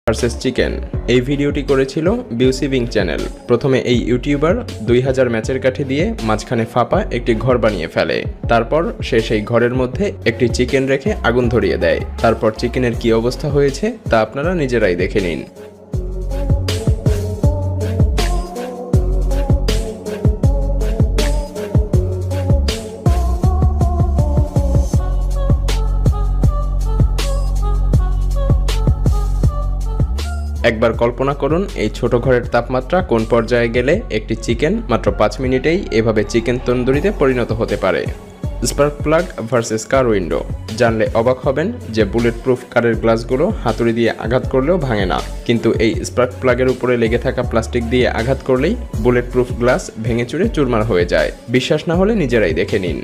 Versus chicken. এই ভিডিওটি করেছিল বিউসিবিং চ্যানেল। প্রথমে এই ইউটিউবার 2000 ম্যাচের কাঠি দিয়ে মাঝখানে ফাঁপা একটি ঘর বানিয়ে ফেলে। তারপর সে সেই ঘরের মধ্যে একটি চিকেন রেখে আগুন ধরিয়ে দেয়। তারপর চিকেনের কী অবস্থা হয়েছে তা আপনারা নিজেরাই দেখে নিন। একবার কল্পনা করুন এই ছোট ঘরের তাপমাত্রা কোন পর্যায়ে গেলে একটি চিকেন মাত্র 5 মিনিটেই এভাবে চিকেন তন্দুরিতে পরিণত হতে পারে। স্পার্ক প্লাগ ভার্সেস কার উইন্ডো। জানলে অবাক হবেন যে বুলেট প্রুফ কারের গ্লাসগুলো হাতুড়ি দিয়ে আঘাত করলেও ভাঙে না, কিন্তু এই স্পার্ক প্লাগের উপরে লেগে থাকা প্লাস্টিক দিয়ে আঘাত করলেই বুলেট প্রুফ গ্লাস ভেঙে চুরে চুরমার হয়ে যায়। বিশ্বাস না হলে নিজেরাই দেখে নিন।